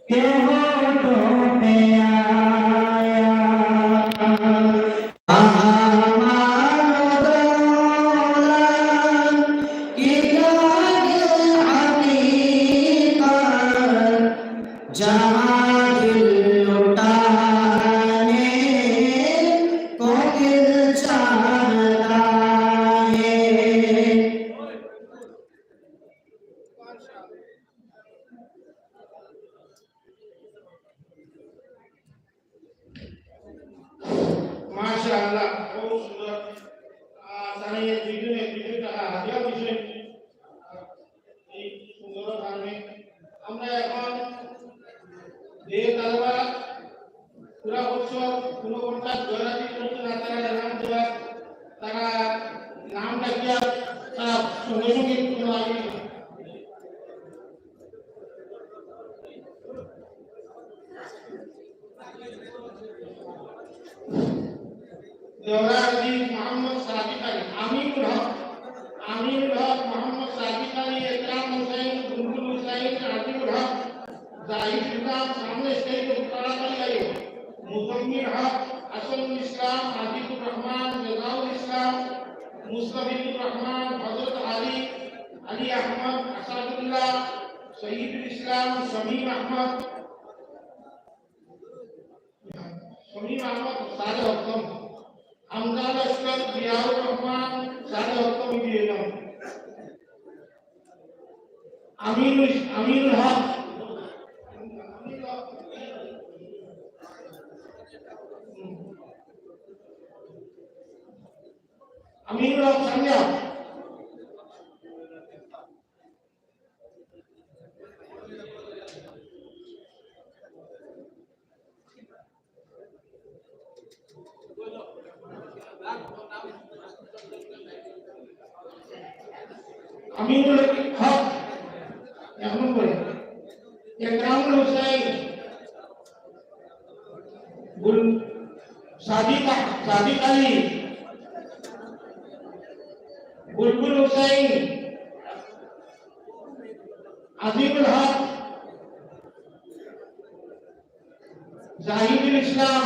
के होठों पे आया हमारो दौलत की लागे हकीकत जहाँ दिल लुटाने को दिल चाहता है। माशाअल्लाह बहुत सुंदर তারা এই দুইজনে টাকা হাতিয়ার বিষয় এই সুন্দর গানে আমরা এখন যে তালবা পুরা বছর কোনো ঘন্টা জয়রাজি করতে না তারা নাম দেওয়া তারা নাম ডাকিয়া তারা সঙ্গে সঙ্গে কোনো আগে देवराजी मोहम्मद सादिक अली अमीरुल हक मोहम्मद सादिक अली इकराम हुसैन बुलबुल हुसैन आदिल हक जाहिद इस्लाम सामने स्टेज पर खड़ा कर गए मुजम्मिल हक असलुल इस्लाम आदिल रहमान रजाउल इस्लाम मुस्तफिजुर रहमान हजरत अली अहमद असदुल्लाह सईदुल इस्लाम शमीम अहमद सारे हुक्म আমজাদ আসলাম জিয়াউর রহমান সারে হকম দিলাম আমিনুল হক সামিয়া अमीरुल हक एक नंबर इकरामुल हुसैन बुल सादिक अली बुलबुल हुसैन अजीमुल हक जाहिदुल इस्लाम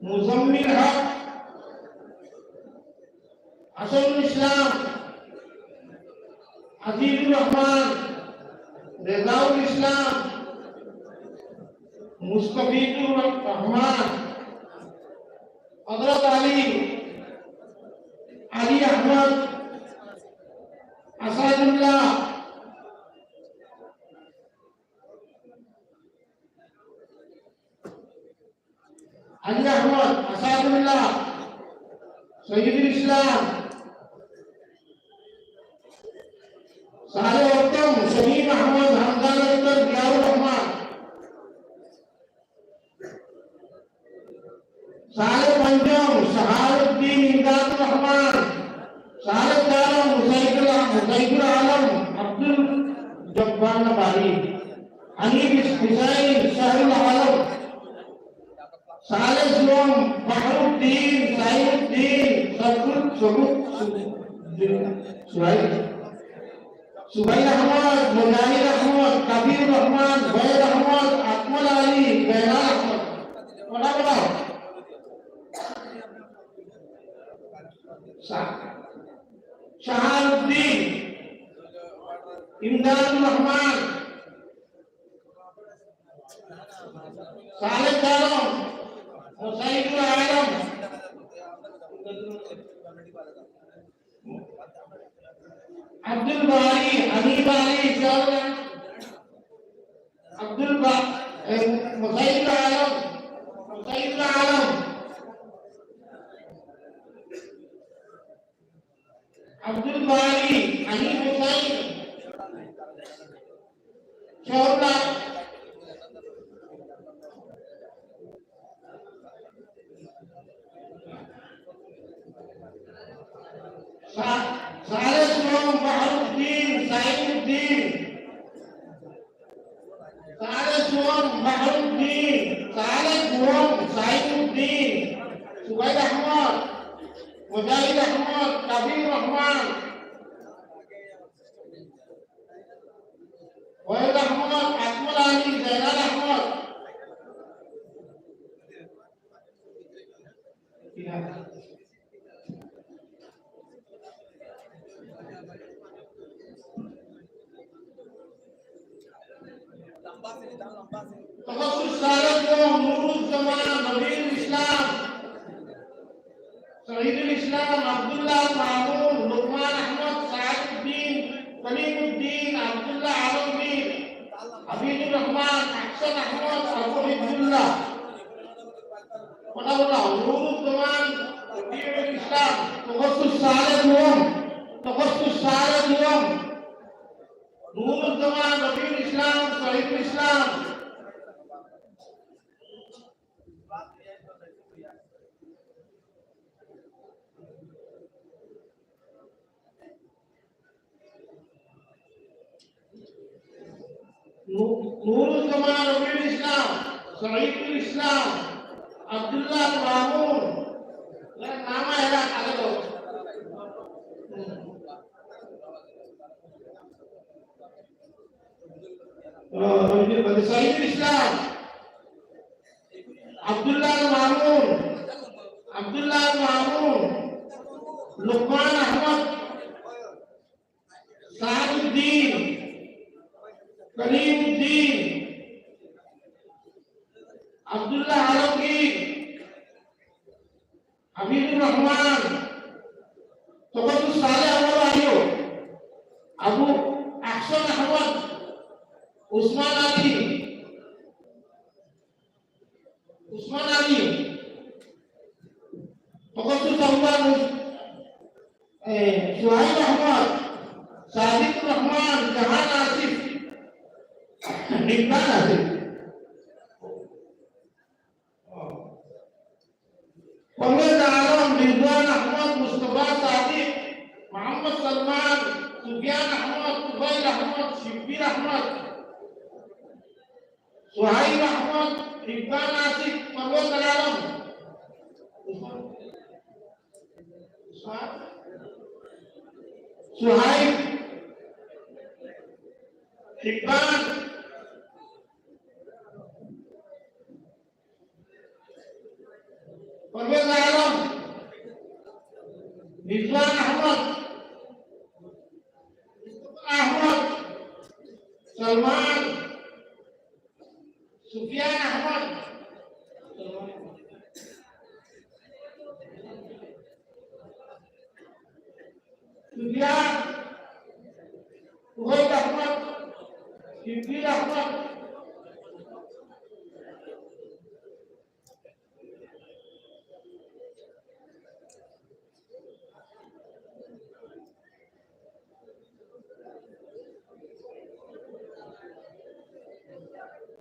मुजम्मिल हक असलुल इस्लाम अजीजुर रहमान रजाउल इस्लाम मुस्तफिजुर रहमान हजरत अली अहमद असदुल्लाह अली अहमद असदुल्लाह सईदुल इस्लाम सारे उत्तम शमीम अहमद हमजान अख्तर जियाउर रहमान सारे पंजम शहारुद्दीन इमदादुर रहमान सारे चारम मुसैदुल आलम अब्दुल जब्बार नबारी हनीफ हुसैन शहरुल आलम सारे सुम फखरुद्दीन साइमुद्दीन सुबैर अहमद मुजाहिद अहमद कबीर रहमान बैर अहमद अकमल अली बैरा अहमद बड़ा बड़ा शहारुद्दीन इमदादुर रहमान साले चारों मुसैदुल आलम अब्दुल बारी हनीफ अली अब्दुल मुसैदुल आलम अब्दुल बारी हनीफ हुसैन शौला सारे सुम बहरुद्दीन साइमुद्दीन सारे सुम बहरुद्दीन सारे सुम साइमुद्दीन सुबैर अहमद मुजाहिद अहमद कबीर रहमान ওয়াহিদ আহমদ, আকমল আলী, জাইনাল আহমদ, তফাসসুস সালেহ নুরুজ্জামান, নবীর ইসলাম, শহীদুল ইসলাম, আব্দুল্লাহ মামুন, লোকমান আহমদ, সাইদুদ্দিন, কলিমুদ্দিন, আব্দুল্লাহ আলমগীর, হাবিবুর রহমান, আহসান আহমদ, আবু হিবুল্লাহ, ওনারা নুরুজ্জামান, নবীর ইসলাম, তফাসসুস সালেহ নুরুজ্জামান, নবীর ইসলাম, শহীদুল ইসলাম, নুরুজ্জামান, নবীর ইসলাম, শহীদুল ইসলাম, আব্দুল্লাহ মামুন, নাম এরা আগে তো শহীদুল ইসলাম, আব্দুল্লাহ মামুন, লোকমান আহমদ, সাইদুদ্দিন, কলিমুদ্দিন, আব্দুল্লাহ আলমগীর, হাবিবুর রহমান, তফাসসুস সালেহ আলিও, আবু আহসান আহমদ, উসমান আলী, তফাসসুস আউয়াল, সুহাইব আহমদ, সাদিকুর রহমান, জাহান আসিফ, নিব্বান আসিফ, परवेज आलम, रिजवान अहमद, मुस्तफा सादिक, मोहम्मद सलमान, सुफियान अहमद, तुफैल अहमद, शिब्बीर अहमद, सुहाइब अहमद, इब्बान आसिफ, परवेज आलम, सुहाइब, इब्बान, परवेज आलम, रिजवान अहमद, सलमान, सुफियान अहमद, सुफियान, तुफैल अहमद, शिब्बीर अहमद,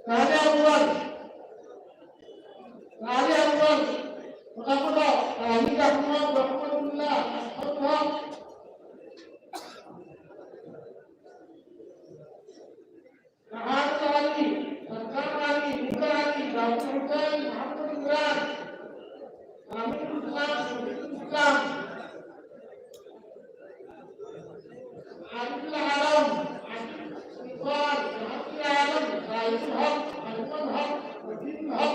राजा अव्वल, फटाफट हामिद अहमद, रहमतुल्लाह, अहमद, राहत अली, सरकार अली, मुकर अली, राहुल हुसैन, मोहम्मद इमरान, आमिर इस्लाम, आदिल आलम, इकबाल, जहांगीर आलम, साइदुल हक, अहमद हक, वसीम हक,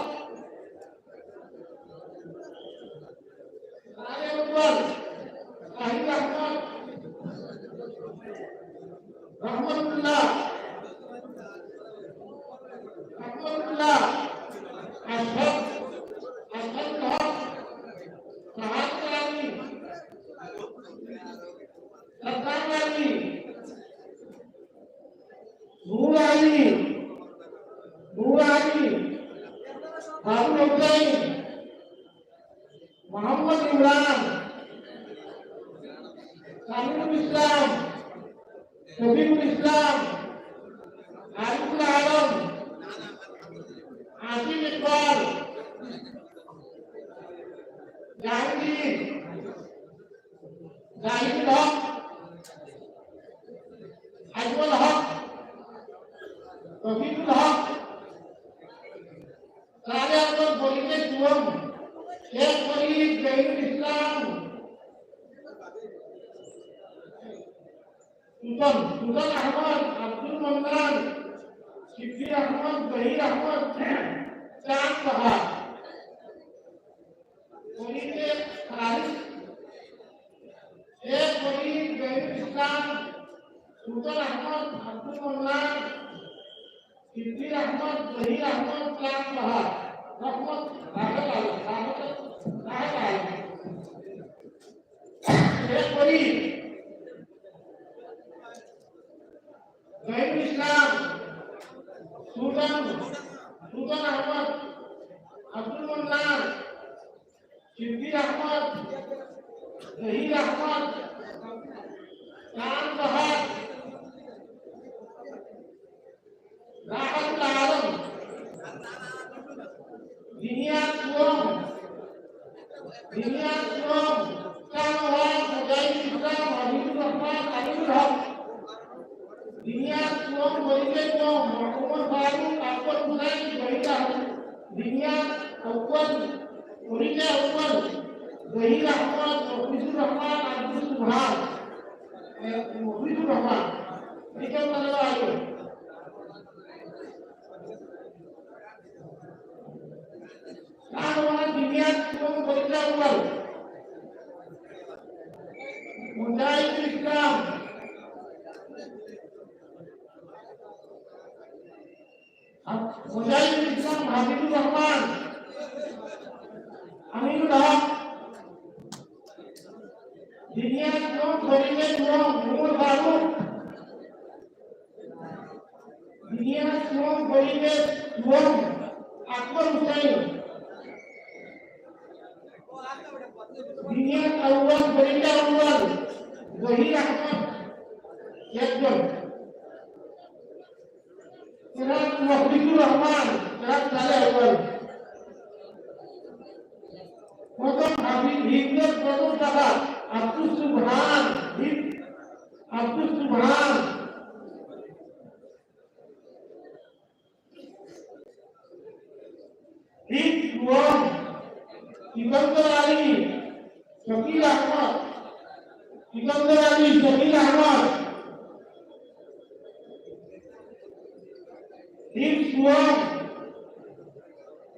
राजा अव्वल, शाहिद अहमद, रहमतुल्लाह, अशरफ हक, राहत अली, सरकार अली, नूर अली, राहुल हुसैन, मोहम्मद इमरान, सामिउल इस्लाम, शफीउल इस्लाम, आरिफुल आलम, आसिम इकबाल, जहांगीर, जाहिदुल हक, अजमल हक, रफीकुल हक, राजा अब्दुल बलीद जुवम, शेख फरीद, जहीरुल इस्लाम, सुल्तान अहमद, अब्दुल मन्नान, शिब्बीर अहमद, जहीर अहमद, चांद बहार, फरीद खालिद, शेख फरीद, जहीर इस्लाम, सुल्तान अहमद, अब्दुल मन्नान, शिब्बीर अहमद, जहीर अहमद, चांद बहार, रहमत राहत शेख फरीद, जहीर इस्लाम, सुल्तान अहमद, अब्दुल मन्नान, शिब्बीर अहमद, जहीर अहमद, चांद बहार, राहत आलम, दिनियात सुम, चांद मुजाहिद इस्लाम, हबीबुर रहमान, अलीमुल हक, दिनियात सुम, वलीद सुम, मोहम्मद फारूक, अकबर हुसैन, जहीर अहमद, दिनियात अव्वल, वलीद अव्वल, जहीर अहमद, मुफीजुर रहमान, अब्दुल सुभान, मुफीजुर रहमान, ठीक है मतलब आइए Lawan diniat semua berjauhan Mujahid Islam Habibur Rahman Aminul Haq diniat semua berjauhan Umar Faruk diniat semua berjauhan Akbar Hussain दिनियात अव्वल वलीद अव्वल जहीर अहमद एकजन सिराज मुफीजुर रहमान सिराज साले अव्वल প্রথম হিফজের প্রথম শাখা আব্দুল সুবহান सिकंदर अली शकील अहमद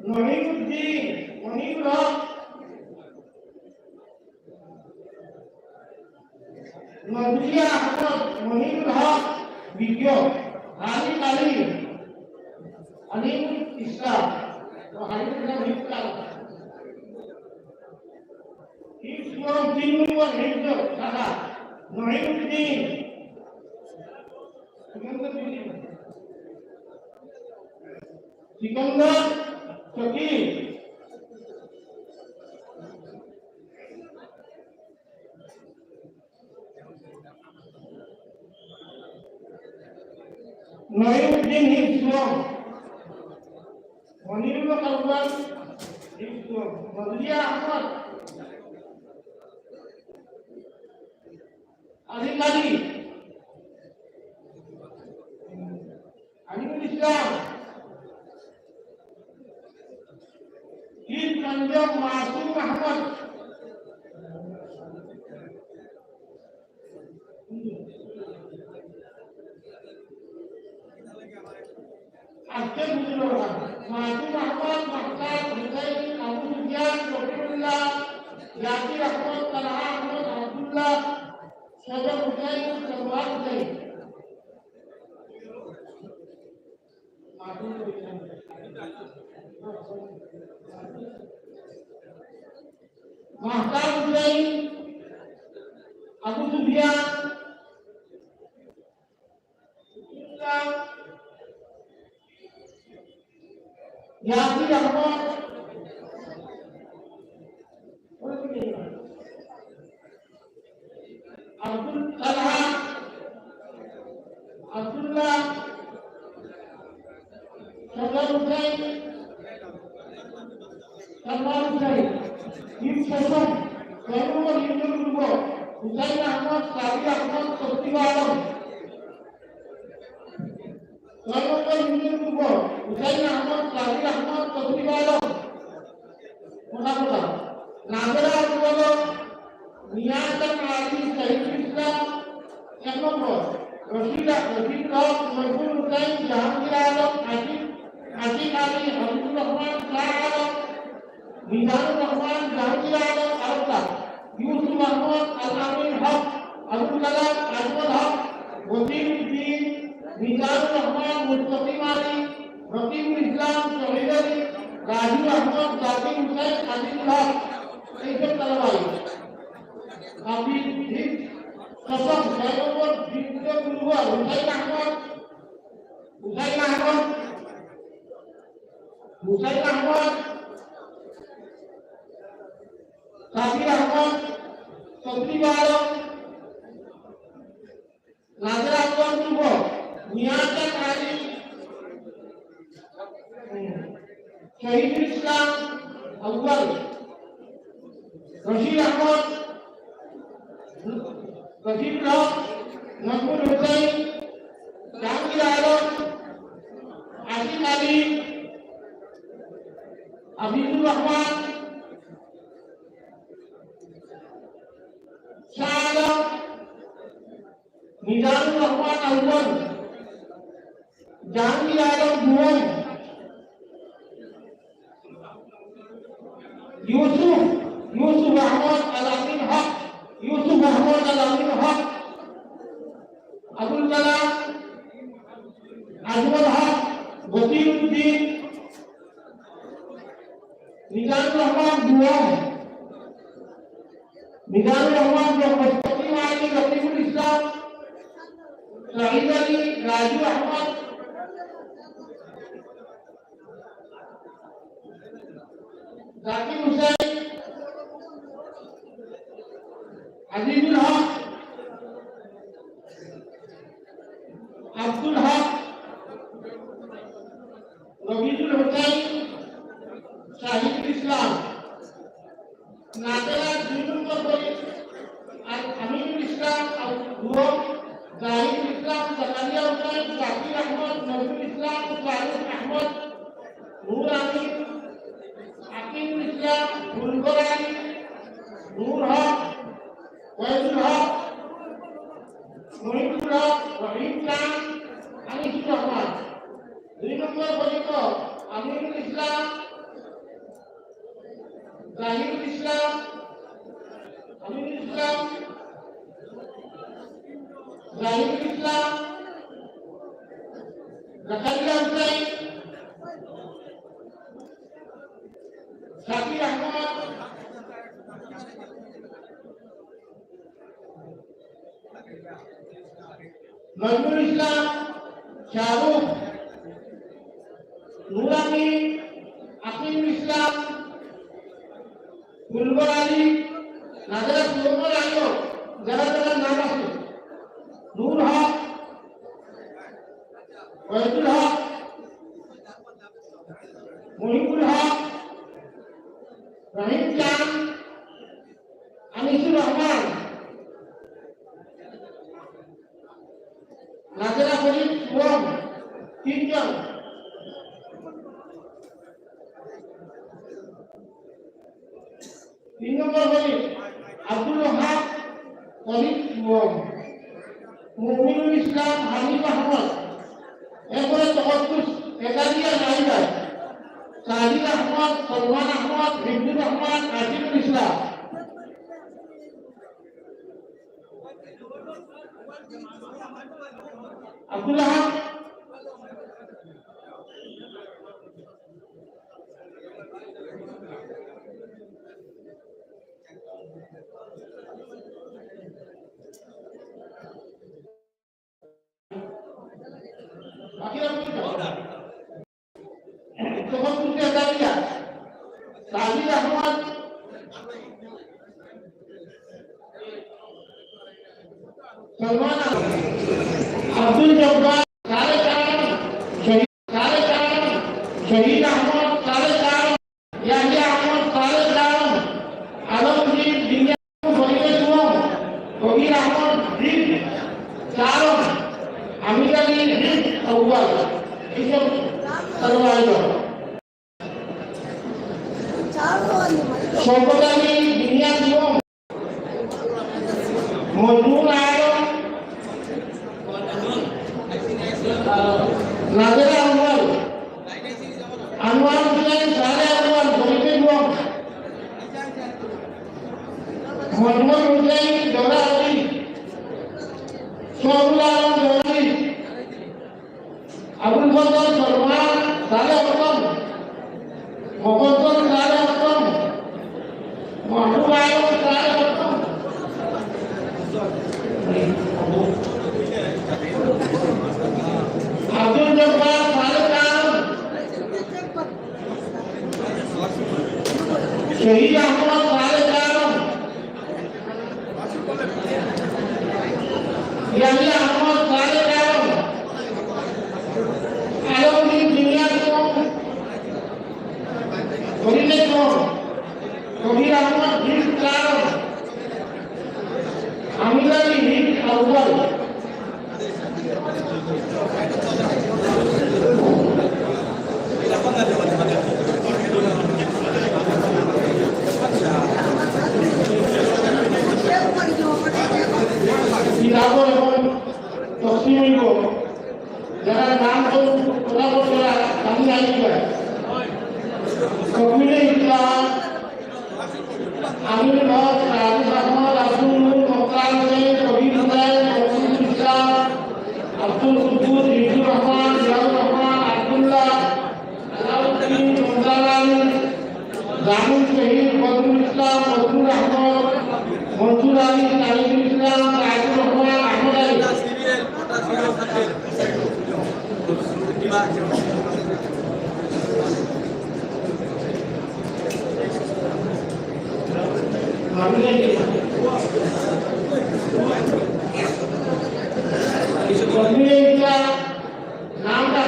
नहीमुद्दीन मनीरुल हक नजरिया अहमद मनीरुल हक वीडियो हालिद अलीमुल इस्लाम हालिद इस्लाम Islam Timur Hijau Salah Nu'imuddin Sikandar Syakir Nu'imuddin Islam Manirul Awwal Islam Nadiya Ahmad Ali Alimul Islam Kanjeng Masum Ahmad Abdul Mujibur Masum Ahmad Makhtar Hussain Abu Sufyan Wafirullah Yasir Ahmad Talha Ahmad Abdullah Saudara Hussain Salman Hussain Mahtar Hussain Abu Sufyan Yasir Ahmad Abdul Talha Abdullah Saudara Hussain Salman Hussain Im Sosok Garuman Hindul Dugo Hussain Ahmad Sabi Ahmad Sostiwa Alam Garuman Hindul Dugo Hussain Ahmad Sabi Ahmad Sostiwa Alam Muda Nagara Dugo Niatan Ali Syahid Islam 1 নম্বর रशीद हक मंजूर हुसैन जहांगीर आलम आशिक अली हबीबुर रहमान शाह आलम मिजानुर रहमान जहांगीर आलम अरबा यूसुफ अहमद अल अमीन हक अब्दुल कलाम अजमल हक वसीमुद्दीन मिजानुर रहमान मुस्तकीम अली रकीबुल इस्लाम शहीद अली राजू अहमद जाकिर हुसैन अजीजुल हक ये सब तलबा काफी कसम जयनगर जिनके गुरुआ हुसैन अहमद साबिर अहमद सब्री आलम नाजर अकबर दुबो मियाजा काली शहीदुल इस्लाम अव्वल रशीद अहमद रशीद हक नजमुल हुसैन जहांगीर आलम आशिक अली हबीबुर रहमान शाह आलम मिजानुर रहमान अव्वल जहांगीर आलम दुआन यूसुफ अहमद अल अमीन हक अब्दुल कलाम अजमल हक वसीमुद्दीन मिजानुर रहमान दुआन मुस्तकीम अली रकीबुल इस्लाम शहीद अली राजू अहमद जाकिर हुसैन अजीजुल हक अब्दुल हक रबीजुल हुसैन शाहिदुल इस्लाम नाजरा जुलूम कोई अमीनुल इस्लाम दुआ जाहिदुल इस्लाम जकारिया हुसैन जाकिर अहमद नजरुल इस्लाम फारूक अहमद नूर अमीन अकीमुल इस्लाम बुलबुल अली नूर हक वैजुल हक मोहितुल हक रहीम खान अनीसुर रहमान 2 নম্বর বলিত আমিনুল ইসলাম জাহিদুল ইসলাম আমিনুল ইসলাম জাহিদুল ইসলাম জাকারিয়া হুসাইন শাকির আহমদ नजमुल इस्लाम शाहरुख नूर अमीन अकीमुल इस्लाम बुलबुल अली नाजरा बुलबुल आयो जरा नाम আছে नूर हक वैजुल हक मोहितुल हक रहीम खान अनीसुर रहमान नाजरा फरीद सुवम 3 জন 3 নম্বর বলি আব্দুল ওহাব ফরিদ সুবম মুমিনুল ইসলাম হানিফ আহমদ এরপরে তহদ্দুস একাদিয়া নাইবা সাজিদ আহমদ সলমান আহমদ হিন্দুর রহমান আজিমুল ইসলাম अब्दुल हक साजिद अहमद सलमान अब्दुल जब्बार शहीद अहमद याहिया अहमद आलमगीर दुनिया फरीद सुवम कबीर अहमद दिल चारों अमीर अली हिंद अव्वल ये सब तलवार शौकत अली दुनिया सुवम मजनून आलम নাজেরা আউয়াল, আনোয়ার হোসেন সালে আউয়াল ফরিদগঞ্জ, মোহাম্মদ হোসেন জোড়াহাটি, সোহাবুল আলম জোড়াহাটি, আবুল ফজল সলমান সালে হকম, মোহাম্মদ সালে হকম, মাহবুব আলম সালে হকম, আব্দুল জব্বার সালে খান, শহীদ আহমদ সালে খান, ইয়াহিয়া আহমদ সালে খান, আলমগীর জিনিয়া ফরিদগঞ্জ, কবির আহমদ হিন্দ খান, আমির আলী হিন্দ আউয়াল, কিতাবর এবং তসলিম যারা নাম তোলা বলা আমি আইবা কবিরে ইসলাম আমির হক রাজু আহমদ আব্দুল মোকাল হোসেন কবির হোসেন মকসুদ ইসলাম আব্দুল কুদ্দুস ইবনুর রহমান জিয়াউর রহমান আব্দুল্লাহ আলাউদ্দিন মন্দালানি জামিল শহীদ বদরুল ইসলাম বদরুল আহমদ মনসুর আলী তালিবুল ইসলাম তাজুর রহমান আহমদ আলী नाम का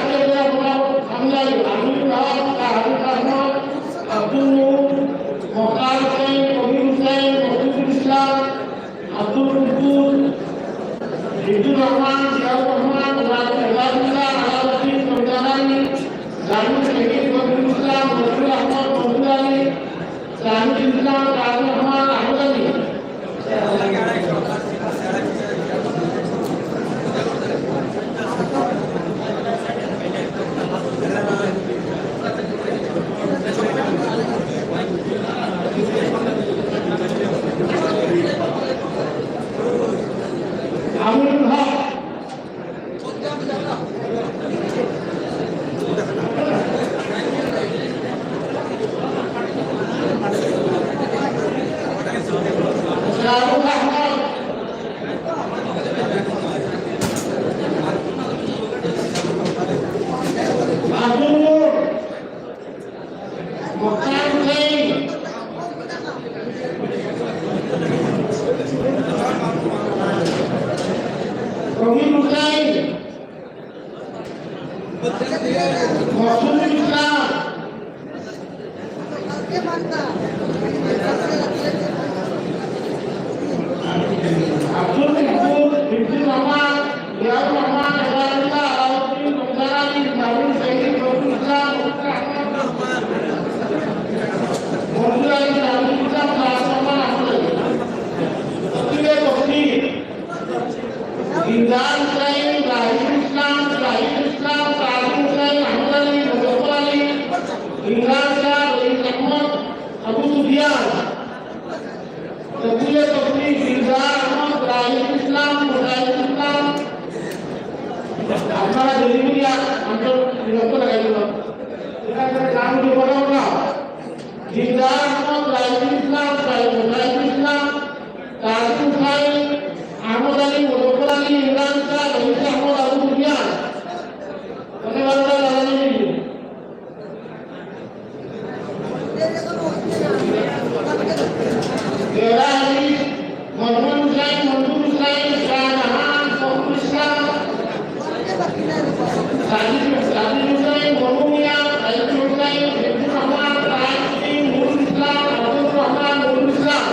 अमीर हक अहमद अब्दुल नूर मोहतार हुसैन कबीर हुसैन मकसूद इस्लाम अब्दुल कुद्दूस इब्दुल रहमान जियाउर रहमान इबादुल्लाह अलाउद्दीन मर्दानी जामिल शहीद बदरुल इस्लाम बदरुल अहमद मंसूर अली जामिल इस्लाम ताजुर रहमान अहमद अली আমিরুল হক শাহরুখ আহমদ আব্দুল নূর মোহতার হুসেন কবির হুসেন মকসুদ ইসলাম আব্দুল কুদ্দুস ইবনুর রহমান জিয়াউর রহমান ইবাদুল্লাহ আলাউদ্দিন মন্দালানি জামিল শহীদ বদরুল ইসলাম মনসুর আলী তাজুল ইসলাম তাজুর রহমান আহমদ আলী তসলিম ইমরান হুসাইন জাহিদুল ইসলাম তাজুল হুসাইন আহমদ আলী মুজফর আলী ইমরান শাহ রইস আহমদ আবু সুফিয়ান তসলিম দিলদার আহমদ রাহিদুল ইসলাম মুজাহিদুল ইসলাম আপনারা জলিমিয়া অন্তর বিরক্ত লাগাইল এখানে নাম কি বলা না দিলদার আহমদ রাহিদুল ইসলাম মুজাহিদুল ইসলাম তাজুল হুসাইন আহমদ আলী মুজফর আলী ইমরান শাহ রইস আহমদ আবু সুফিয়ান ধন্যবাদ লাগাইল Era Ali, Muhammad Hussain, Mansoor Hussain, Shah Jahan, Fakhrul Islam, Sajid Hussain, Banu Mia, Sayyid Hussain, Ibn Rahman, Tajuddin, Nurul Islam, Abdul Rahman, Nurul Islam.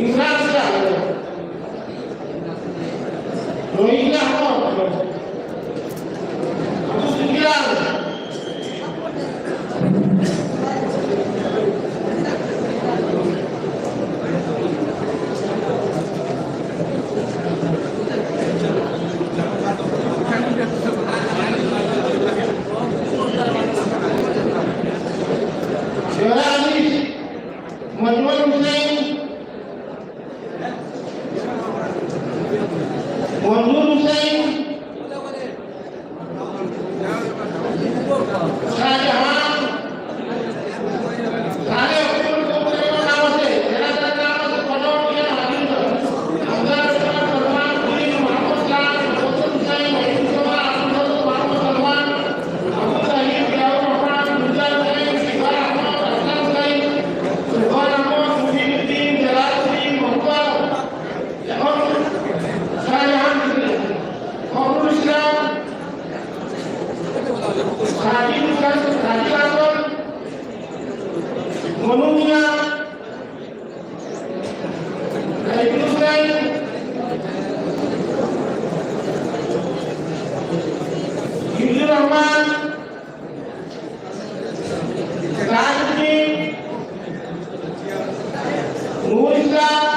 Imran Shah Rohingya Ahmad Abu Sufian शेरा अली मजमल हुसैन मंजूर हुसैन शाहजहां सारे अपने नाम से तेरा नाम से पढ़ो किया हाजिर अमदार सलमान कुली मोहम्मद खान मोहम्मद हुसैन मुस्तफा अब्दुल मोहम्मद सलमान अबू ताहिर यार रहमान गुलजार हुसैन शिवा अहमद हसन हुसैन सुभान अहमद मुजीबुद्दीन जलालुद्दीन मोहम्मद এবং শাহজাহান ফখরুল ইসলাম সাজিদ আলম মনু মিয়া রাইফুল হুসাইন হিফজুর রহমান রাজউদ্দিন নূর ইসলাম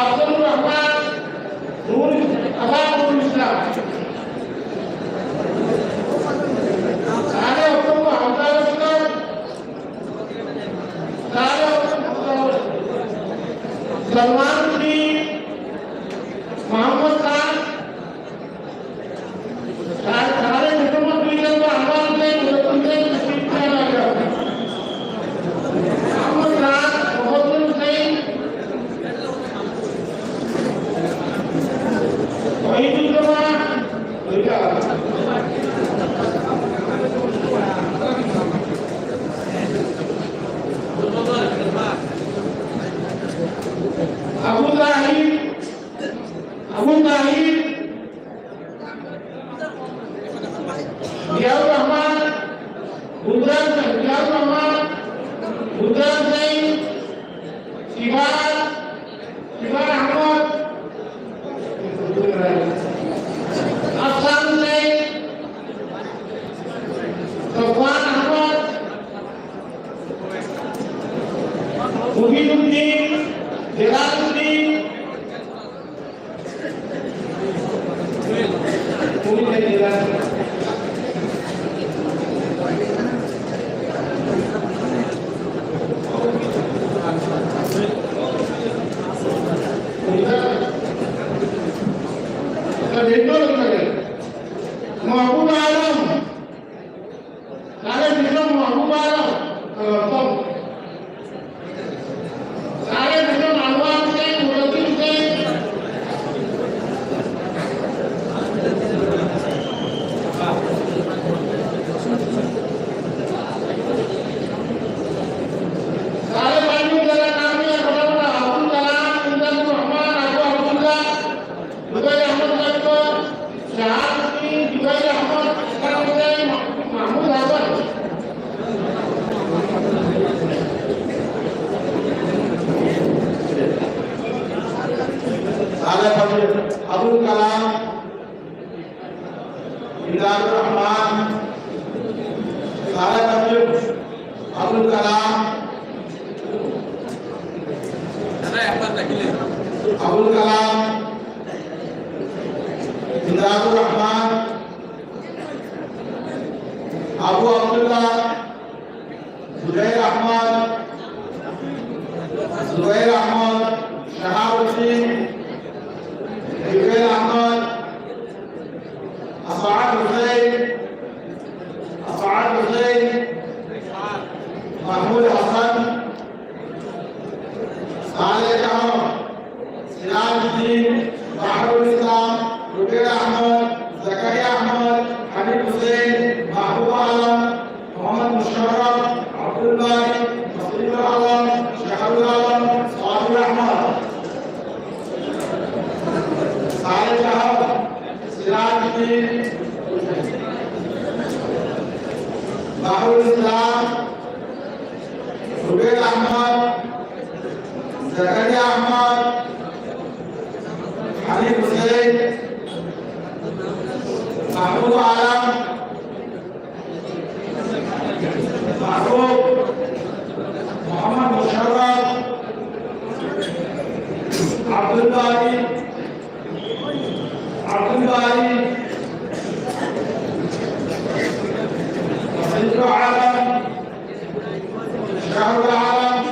আব্দুর রহমান নূর আবাদুল ইসলাম सारे हुक्म हमदार इस्लाम सारे सलमान उद्दीन मोहम्मद खान सारे हुक्म दुनिया को आवाज में मुझे शिक्षा लगा Mohammad Khan Mohammad Hussain Wahidul Zaman Abu Tahir Diyaur Rahman Budran Zain Sivan Ahmad Afsan Zain Safwan Ahmad Muhyiddin Jalaluddin Mahbub Alam सारे विक्रम महबूब आलम सारे विक्रम अनवर हुसैन मुरद्दी हुसैन सारे बंधु जरा नाम है बड़ा अब्दुल कलाम इंदल रहमान अबू अब्दुल्ला जुबैर अहमद लक्कर शहाबुद्दीन जुबैर अहमद इकराम हुसैन महमूद हसन सारे अब्दुल कलाम इमदादुर रहमान सारे अब्दुल कलाम इमदादुर रहमान अबू अब्दुल्ला जुबैर अहमद शहाबुद्दीन जुबैर अहमद असआद हुसैन महमूद हसन साले जहां सिराजुद्दीन बाहरुल इस्लाम रुबैर अहमद जकरिया अहमद हनीफ हुसैन महबूब आलम मोहम्मद मुशर्रफ अब्दुल बारी मसरूर आलम शहरुल आलम साबिर अहमद साले जहां सिराजुद्दीन बाहरुल इस्लाम रुबैर अहमद زكريا أحمد حبيب حسين محمود عالم معروف محمد مشرف عبد الباري وسيد العالم شهر العالم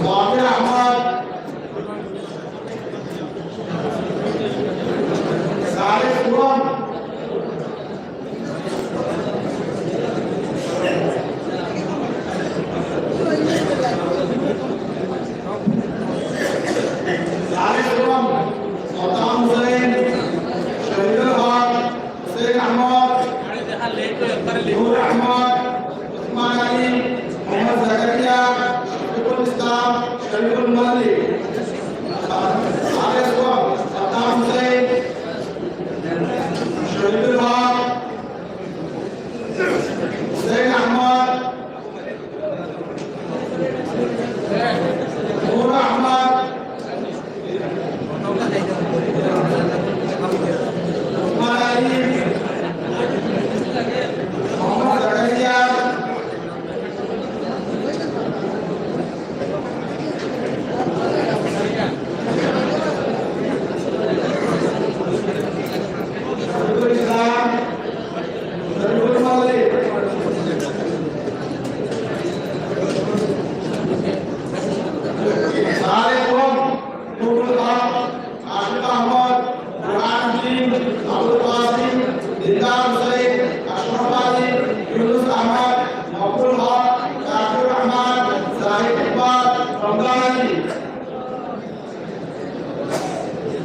صافي أحمد سالم كرم سلطان حسين شهيد الهاد حسين أحمد نور أحمد عثمان علي محمد زكريا شفيق الإسلام شريف المالي سلطان حسين شهيد الهاد حسين أحمد نور أحمد محمد زكريا شفيق الإسلام شريف المالي سالم نور الحق عاشق أحمد برهان الدين أبو القاسم دلدار حسين أشرف علي يونس أحمد مقبول الحق عبد الرحمن زاهد إقبال رمضان علي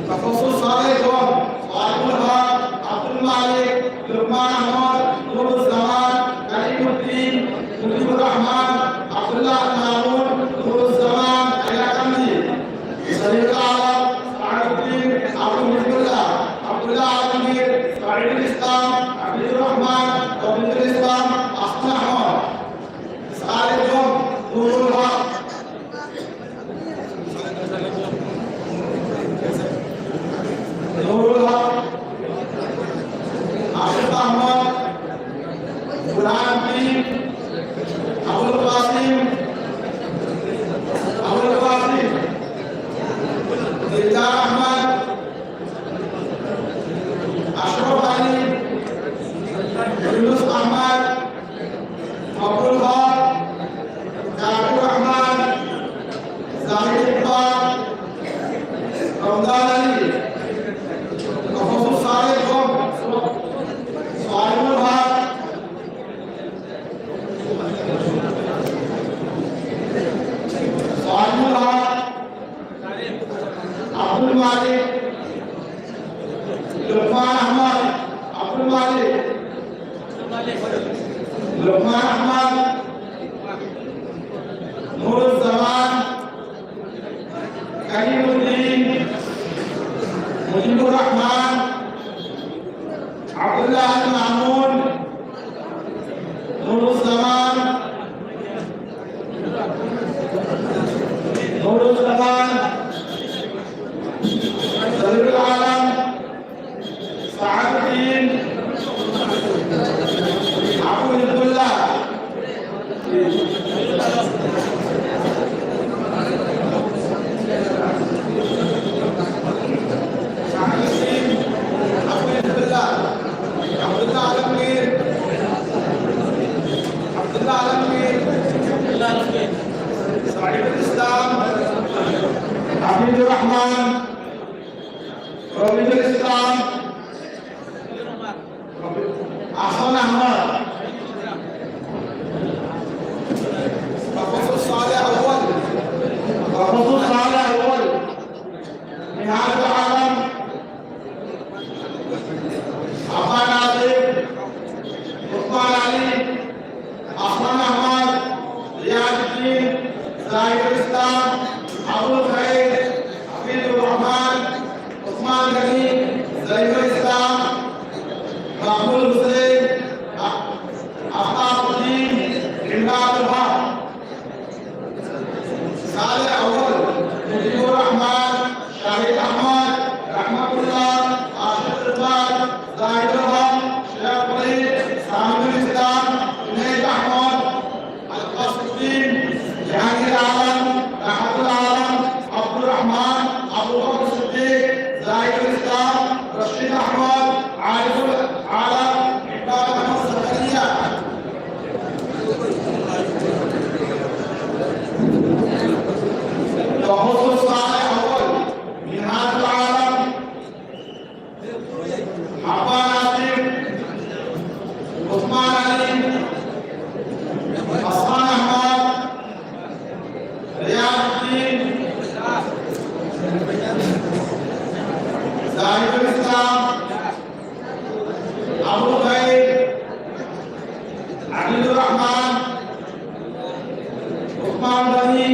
تخصص عليكم صاحب الحق عبد المالك لقمان أحمد نور الزمان كريم الدين مجيب الرحمن عبد الله المامون نور الزمان إلى كمدي سيد العالم سعد الدين عبد الله عبد سعيد الإسلام عبد الرحمن عبد الإسلام أحمد أحمد سالم نور الحق عاشق أحمد برهان الدين أبو القاسم دلدار أحمد أشرف علي يونس أحمد مقبول الحق عبد الرحمن زاهد إقبال رمضان علي تخصص عليكم صاحب الحق عبد المالك لقمان أحمد عبد المالك لقمان أحمد نور الزمان كريم الدين مجيب الرحمن عبد الله المامون نور الزمان سيد العالم سعد الدين عبد الله سعيد الإسلام حميد الرحمن رميد الإسلام أحسن أحمد تخصص صالح أول نهاية العالم عفان عظيم عثمان علي أحمد أحمد رياض الدين زاهد الإسلام أبو الخير حفيظ الرحمن عثمان غني زين الإسلام محمود حسين রহমান ওসমান গনি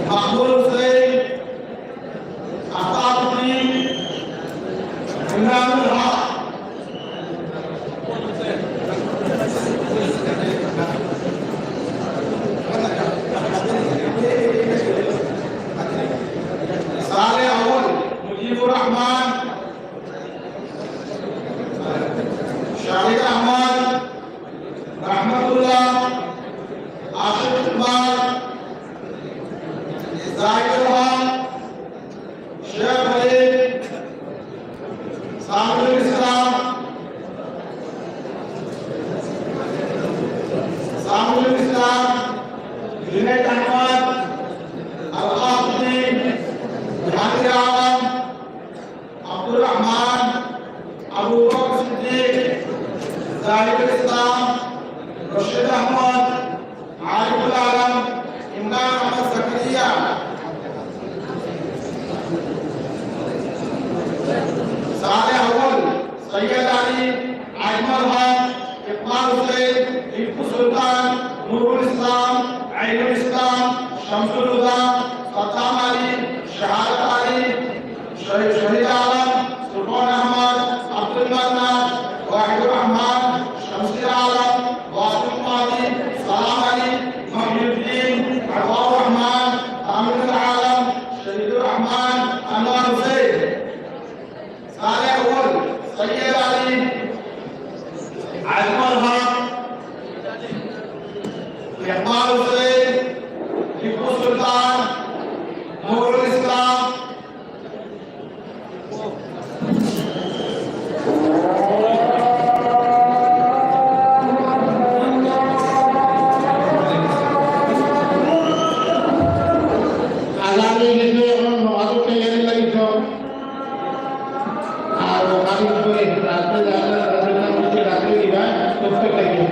মাহবুব হুসেন আফতাবউদ্দিন ইমরানুল হক साले अव्वल मुजीबुर रहमान शाहिद अहमद रहमतुल्लाह आशिफ कुमार जाहिर हक शेख अली सामिल इस्लाम जुनैद अहमद अलकाफुद्दीन जहांगीर आलम अब्दुल रहमान अबू बकर सिद्दीक जाहिरुल इस्लाम रशीद अहमद आरिफुल आलम इमरान अहमद जकरिया साले अव्वल सैयद अली अहमद हक इकबाल हुसैन टीपू सुल्तान नूरुल इस्लाम ऐनुल इस्लाम शमसुल हुदा सद्दाम अली शहादत अली शहीद आलम सुल्तान अहमद अब्दुल मन्नान वाहिदुर रहमान शमशीर आलम वासिम कादी सलाम अली मोहिउद्दीन अनवार रहमान आमिनुल आलम शहीदुर रहमान अनवर हुसैन साले अव्वल सैयद अली अजमल हक इकबाल हुसैन टीपू सुल्तान नूरुल इस्लाम আগামী দিনে নমাজও তৈরি লাগিছ আর ওখানে করে রাতে যারা রাতে দিবা করতে লাগে